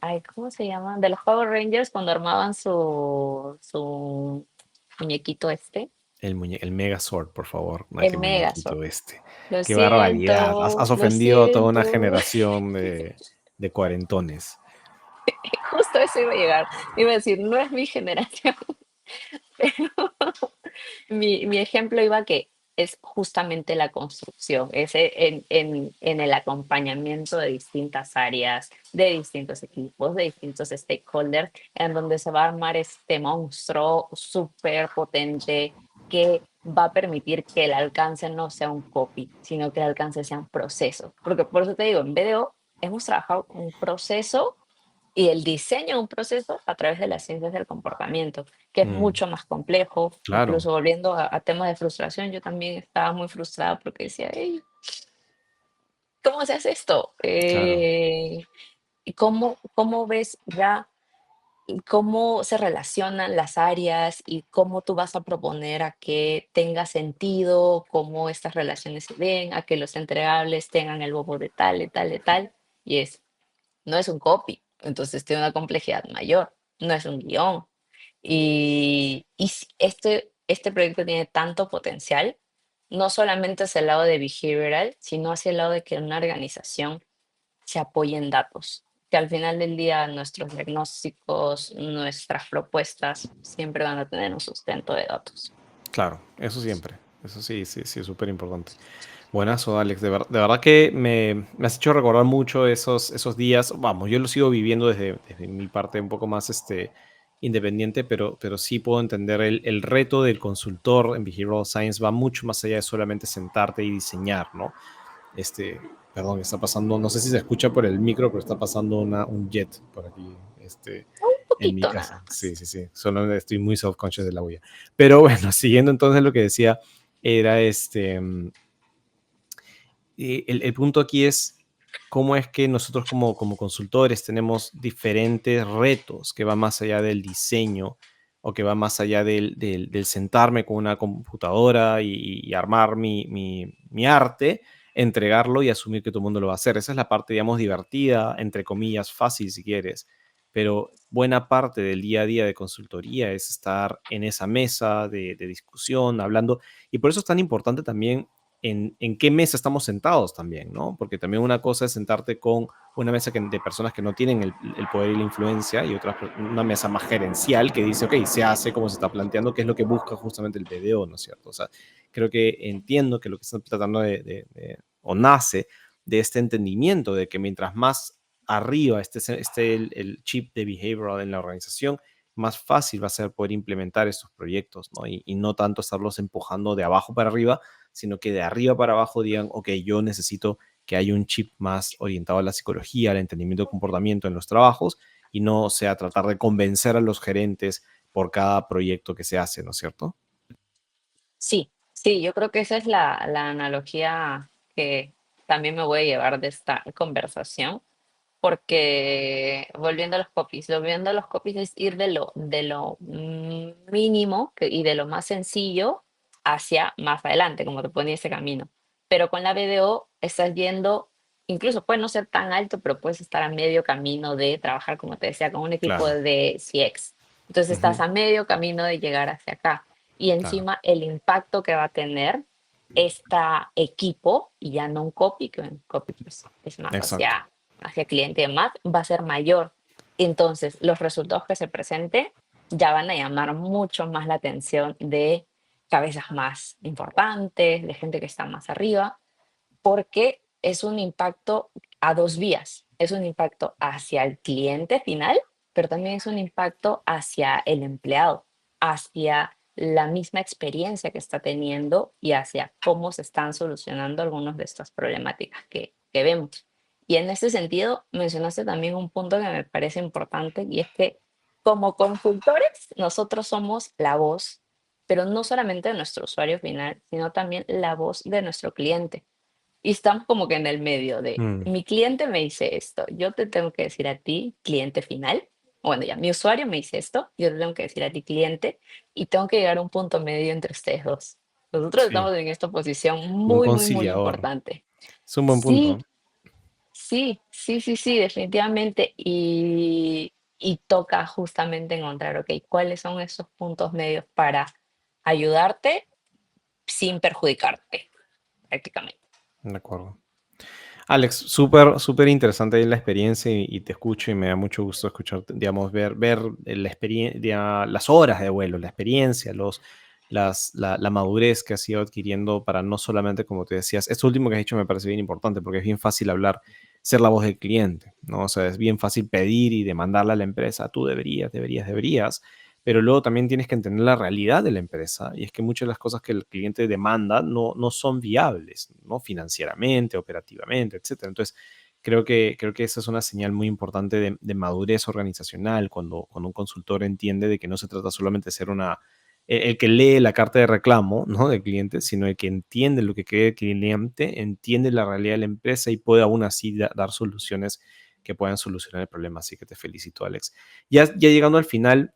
ay, ¿cómo se llama? De los Power Rangers cuando armaban su muñequito este, El Megazord, por favor, no el el Megazord. muñequito este. Lo Qué barbaridad. Has siento, lo ofendido a toda una siento. generación de cuarentones. Justo eso iba a llegar. Iba a decir, no es mi generación, pero mi ejemplo iba que es justamente la construcción, es en el acompañamiento de distintas áreas, de distintos equipos, de distintos stakeholders, en donde se va a armar este monstruo súper potente que va a permitir que el alcance no sea un copy, sino que el alcance sea un proceso. Porque por eso te digo, en BDO hemos trabajado con un proceso y el diseño de un proceso a través de las ciencias del comportamiento, que es Mm, mucho más complejo. claro. Incluso volviendo a temas de frustración, yo también estaba muy frustrada porque decía, hey, ¿cómo se hace esto? Claro, ¿Y cómo ves ya cómo se relacionan las áreas y cómo tú vas a proponer a que tenga sentido, cómo estas relaciones se den, a que los entregables tengan el bobo de tal, de tal, de tal? Y no es un copy, entonces tiene una complejidad mayor, no es un guión. Este proyecto tiene tanto potencial, no solamente hacia el lado de behavioral, sino hacia el lado de que una organización se apoye en datos, que al final del día nuestros diagnósticos, nuestras propuestas siempre van a tener un sustento de datos. claro, eso siempre. Eso sí, sí, sí, es súper importante. Buenazo, Alex. De verdad que me has hecho recordar mucho esos días. Vamos, yo lo sigo viviendo desde mi parte un poco más independiente, pero sí puedo entender el reto del consultor en Behavioral Science va mucho más allá de solamente sentarte y diseñar, ¿no? Perdón, está pasando, no sé si se escucha por el micro, pero está pasando un jet por aquí, Un en mi poquito casa. nada Sí, más. sí, sí. Solo estoy muy self-conscious de la huella. Pero bueno, siguiendo entonces lo que decía, era el punto aquí es cómo es que nosotros como consultores tenemos diferentes retos que van más allá del diseño o que van más allá del sentarme con una computadora y armar mi arte, entregarlo y asumir que todo el mundo lo va a hacer. Esa es la parte, digamos, divertida, entre comillas, fácil si quieres, pero buena parte del día a día de consultoría es estar en esa mesa de discusión, hablando, y por eso es tan importante también en qué mesa estamos sentados también, ¿no? Porque también una cosa es sentarte con una mesa de personas que no tienen el poder y la influencia y otra, una mesa más gerencial que dice, ok, se hace como se está planteando, que es lo que busca justamente el BDO, ¿no es cierto? O sea, creo que entiendo que lo que están tratando o nace de este entendimiento de que mientras más arriba esté el chip de behavioral en la organización, más fácil va a ser poder implementar estos proyectos, ¿no? Y no tanto estarlos empujando de abajo para arriba, sino que de arriba para abajo digan, ok, yo necesito que haya un chip más orientado a la psicología, al entendimiento del comportamiento en los trabajos y no sea tratar de convencer a los gerentes por cada proyecto que se hace, ¿no es cierto? Sí, sí, yo creo que esa es la analogía que también me voy a llevar de esta conversación. Porque volviendo a los copies es ir de lo mínimo y de lo más sencillo hacia más adelante, como te ponía ese camino. Pero con la BDO estás yendo, incluso puede no ser tan alto, pero puedes estar a medio camino de trabajar, como te decía, con un equipo Claro. de CX. Entonces estás Ujú. a medio camino de llegar hacia acá. Y Claro. encima el impacto que va a tener este equipo, y ya no un copy, que un copy pues, es más Exacto. hacia cliente y demás, va a ser mayor. Entonces, los resultados que se presenten ya van a llamar mucho más la atención de cabezas más importantes, de gente que está más arriba, porque es un impacto a dos vías. Es un impacto hacia el cliente final, pero también es un impacto hacia el empleado, hacia la misma experiencia que está teniendo y hacia cómo se están solucionando algunas de estas problemáticas que vemos. Y en ese sentido, mencionaste también un punto que me parece importante y es que como consultores, nosotros somos la voz, pero no solamente de nuestro usuario final, sino también la voz de nuestro cliente. Y estamos como que en el medio de, Mm, mi cliente me dice esto, yo te tengo que decir a ti, cliente final, bueno, ya, mi usuario me dice esto, yo te tengo que decir a ti, cliente, y tengo que llegar a un punto medio entre ustedes dos. Nosotros sí, estamos en esta posición un muy, muy, muy conciliador. importante. Es un buen punto. Sí, sí, sí, sí, sí, definitivamente. Y toca justamente encontrar, ok, cuáles son esos puntos medios para ayudarte sin perjudicarte, prácticamente. De acuerdo. Alex, súper, súper interesante la experiencia y te escucho y me da mucho gusto escuchar, digamos, ver la experiencia, las horas de vuelo, la experiencia, la madurez que has ido adquiriendo para no solamente, como te decías, esto último que has dicho me parece bien importante porque es bien fácil hablar, ser la voz del cliente, ¿no? O sea, es bien fácil pedir y demandarle a la empresa, tú deberías, deberías, deberías, pero luego también tienes que entender la realidad de la empresa y es que muchas de las cosas que el cliente demanda no son viables, ¿no? Financieramente, operativamente, etcétera. Entonces, creo que esa es una señal muy importante de madurez organizacional cuando un consultor entiende de que no se trata solamente de ser el que lee la carta de reclamo, ¿no? Del cliente, sino el que entiende lo que quiere el cliente, entiende la realidad de la empresa y puede aún así dar soluciones que puedan solucionar el problema. Así que te felicito, Alex. Ya llegando al final,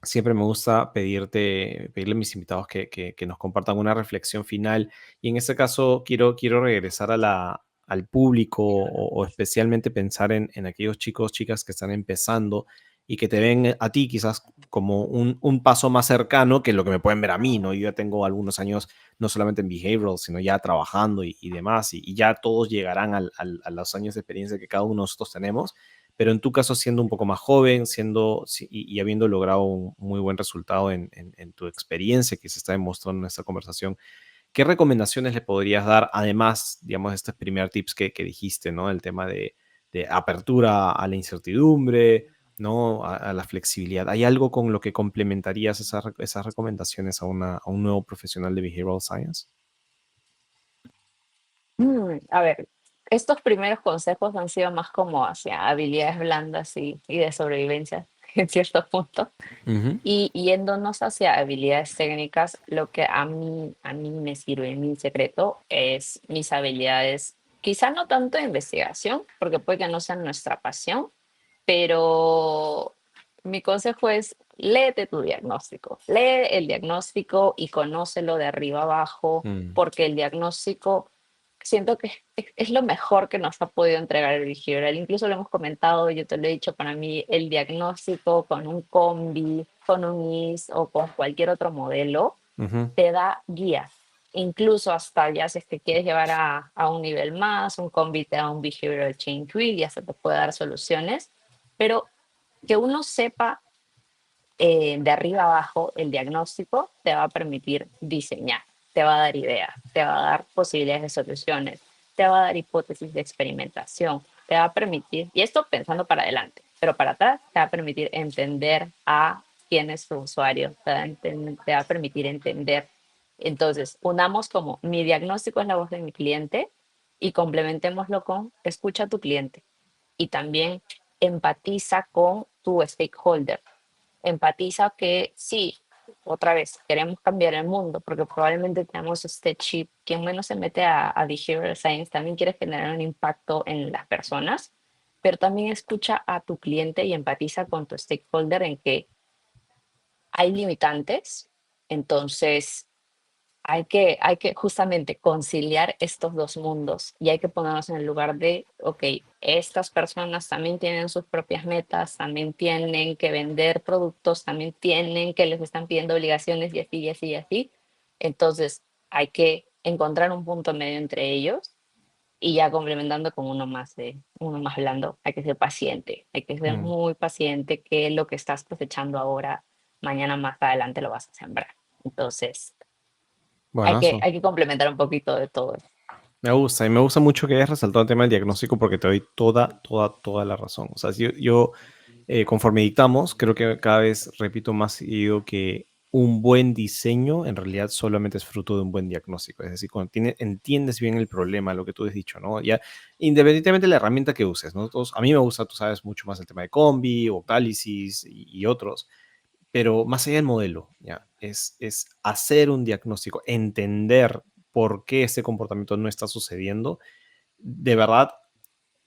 siempre me gusta pedirle a mis invitados que nos compartan una reflexión final. Y en este caso quiero regresar al público o especialmente pensar en aquellos chicos, chicas que están empezando y que te ven a ti quizás como un paso más cercano que lo que me pueden ver a mí, ¿no? Yo ya tengo algunos años, no solamente en behavioral, sino ya trabajando y demás, y ya todos llegarán a los años de experiencia que cada uno de nosotros tenemos, pero en tu caso siendo un poco más joven, y habiendo logrado un muy buen resultado en tu experiencia que se está demostrando en esta conversación, ¿qué recomendaciones le podrías dar, además, digamos, de estos primeros tips que dijiste, ¿no? El tema de apertura a la incertidumbre, ¿no? A la flexibilidad. ¿Hay algo con lo que complementarías esas recomendaciones a un nuevo profesional de Behavioral Science? A ver, estos primeros consejos han sido más como hacia habilidades blandas y de sobrevivencia en cierto punto. Ujú, Y yéndonos hacia habilidades técnicas, lo que a mí me sirve, mi secreto es mis habilidades, quizá no tanto de investigación, porque puede que no sea nuestra pasión, pero mi consejo es léete tu diagnóstico, lee el diagnóstico y conócelo de arriba abajo, mm, porque el diagnóstico siento que es lo mejor que nos ha podido entregar el behavioral. Incluso lo hemos comentado, yo te lo he dicho, para mí el diagnóstico con un combi, con un IS o con cualquier otro modelo ujú, te da guías. Incluso hasta ya si es que quieres llevar a un nivel más, un combi te da un behavioral chain tree y hasta te puede dar soluciones, pero que uno sepa de arriba abajo el diagnóstico te va a permitir diseñar, te va a dar ideas, te va a dar posibilidades de soluciones, te va a dar hipótesis de experimentación, te va a permitir, y esto pensando para adelante, pero para atrás te va a permitir entender a quién es tu usuario, te va a permitir entender. Entonces, unamos como mi diagnóstico es la voz de mi cliente y complementémoslo con escucha a tu cliente y también empatiza con tu stakeholder, empatiza que sí, otra vez, queremos cambiar el mundo porque probablemente tenemos este chip. Quien menos se mete a behavioral science también quiere generar un impacto en las personas, pero también escucha a tu cliente y empatiza con tu stakeholder en que hay limitantes. Entonces, hay que justamente conciliar estos dos mundos y hay que ponernos en el lugar de, ok, estas personas también tienen sus propias metas, también tienen que vender productos, también tienen que les están pidiendo obligaciones y así, y así, y así. Entonces, hay que encontrar un punto medio entre ellos y ya complementando con uno más blando, hay que ser paciente, hay que ser mm. muy paciente que lo que estás cosechando ahora, mañana más adelante lo vas a sembrar. Entonces, hay Bueno, que, hay que complementar un poquito de todo. me gusta, y me gusta mucho que hayas resaltado el tema del diagnóstico porque te doy toda la razón. O sea, conforme dictamos, creo que cada vez repito más seguido que un buen diseño en realidad solamente es fruto de un buen diagnóstico. Es decir, cuando entiendes bien el problema, lo que tú has dicho, ¿no? Ya, independientemente de la herramienta que uses, ¿no? A mí me gusta, tú sabes, mucho más el tema de Combi, Octalysis y otros, pero más allá del modelo, ¿ya? Es hacer un diagnóstico, entender por qué ese comportamiento no está sucediendo. De verdad,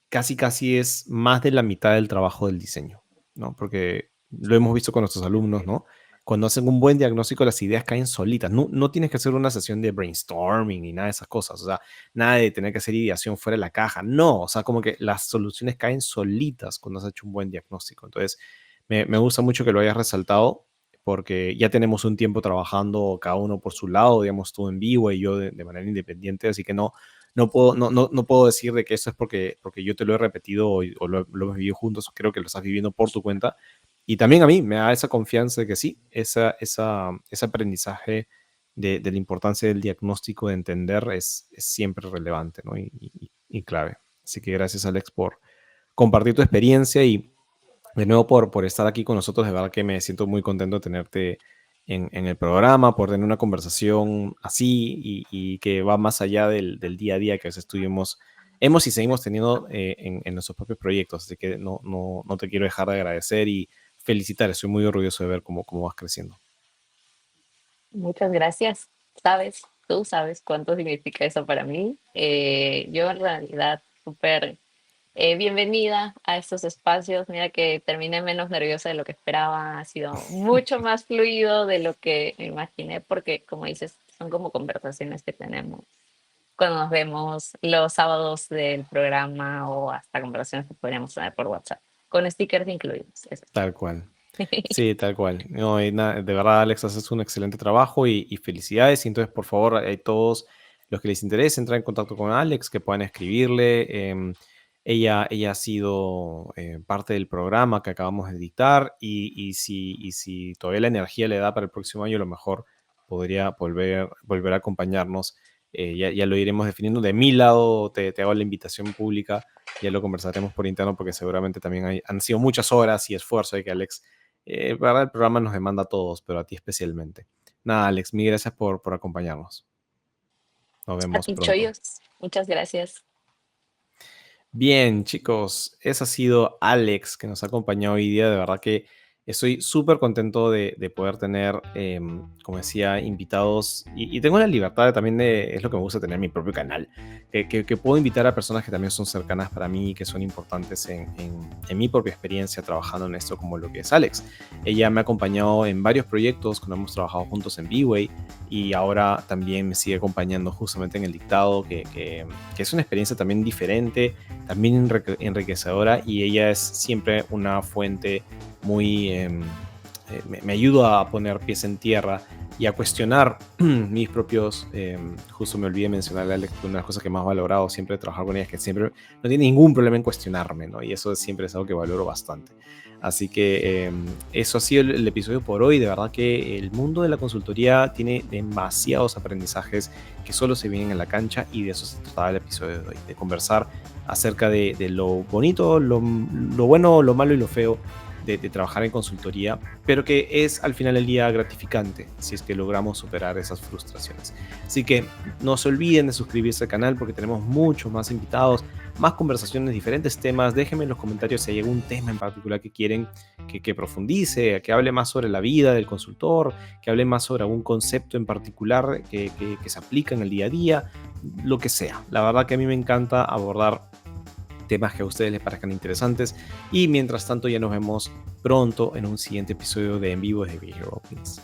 casi es más de la mitad del trabajo del diseño, ¿no? Porque lo hemos visto con nuestros alumnos, ¿no? Cuando hacen un buen diagnóstico, las ideas caen solitas. No tienes que hacer una sesión de brainstorming ni nada de esas cosas. O sea, nada de tener que hacer ideación fuera de la caja. No, o sea, como que las soluciones caen solitas cuando has hecho un buen diagnóstico. Entonces, me gusta mucho que lo hayas resaltado porque ya tenemos un tiempo trabajando cada uno por su lado, digamos, tú en vivo y yo de manera independiente, así que no puedo decir de que esto es porque yo te lo he repetido o lo hemos vivido juntos, creo que lo estás viviendo por tu cuenta. Y también a mí me da esa confianza de que sí, ese aprendizaje de la importancia del diagnóstico, de entender, es siempre relevante, ¿no? Y clave. Así que gracias, Alex, por compartir tu experiencia y de nuevo por estar aquí con nosotros. De verdad que me siento muy contento de tenerte en el programa, por tener una conversación así y que va más allá del día a día que a veces hemos y seguimos teniendo en nuestros propios proyectos. Así que no te quiero dejar de agradecer y felicitar. Estoy muy orgulloso de ver cómo vas creciendo. Muchas gracias. Sabes, tú sabes cuánto significa eso para mí. Yo en realidad súper bienvenida a estos espacios. Mira que terminé menos nerviosa de lo que esperaba. Ha sido mucho más fluido de lo que me imaginé, porque como dices, son como conversaciones que tenemos cuando nos vemos los sábados del programa o hasta conversaciones que podríamos tener por WhatsApp, con stickers incluidos. Eso Tal cual. Sí, tal cual. No, y de verdad, Alex, haces un excelente trabajo y felicidades. Y entonces, por favor, todos los que les interese entrar en contacto con Alex, que puedan escribirle. Ella ha sido parte del programa que acabamos de dictar y si todavía la energía le da para el próximo año, a lo mejor podría volver a acompañarnos. Ya lo iremos definiendo. De mi lado, te hago la invitación pública. Ya lo conversaremos por interno porque seguramente también han sido muchas horas y esfuerzo de que Alex verdad, el programa nos demanda a todos, pero a ti especialmente. Nada, Alex, mil gracias por acompañarnos. Nos a vemos ti, pronto. Chollos. Muchas gracias. Bien, chicos, ese ha sido Alex que nos ha acompañado hoy día. De verdad que estoy súper contento de poder tener, como decía, invitados. Y tengo la libertad también es lo que me gusta tener mi propio canal, que puedo invitar a personas que también son cercanas para mí, que son importantes en mi propia experiencia trabajando en esto, como lo que es Alex. Ella me ha acompañado en varios proyectos cuando hemos trabajado juntos en B-Way y ahora también me sigue acompañando justamente en el dictado, que es una experiencia también diferente, también enriquecedora, y ella es siempre una fuente muy... me ayuda a poner pies en tierra y a cuestionar mis propios, justo me olvidé mencionarle a Alex, una de las cosas que más he valorado siempre de trabajar con ella es que siempre no tiene ningún problema en cuestionarme, ¿no? Y eso siempre es algo que valoro bastante. Así que eso ha sido el episodio por hoy. De verdad que el mundo de la consultoría tiene demasiados aprendizajes que solo se vienen en la cancha y de eso se trataba el episodio de hoy, de conversar acerca de lo bonito, lo bueno, lo malo y lo feo de trabajar en consultoría, pero que es al final del día gratificante si es que logramos superar esas frustraciones. Así que no se olviden de suscribirse al canal porque tenemos muchos más invitados, más conversaciones, diferentes temas. Déjenme en los comentarios si hay algún tema en particular que quieren que profundice, que hable más sobre la vida del consultor, que hable más sobre algún concepto en particular que se aplica en el día a día, lo que sea. La verdad que a mí me encanta abordar temas que a ustedes les parezcan interesantes. Y mientras tanto, ya nos vemos pronto en un siguiente episodio de En Vivo de Behavioral Opinions.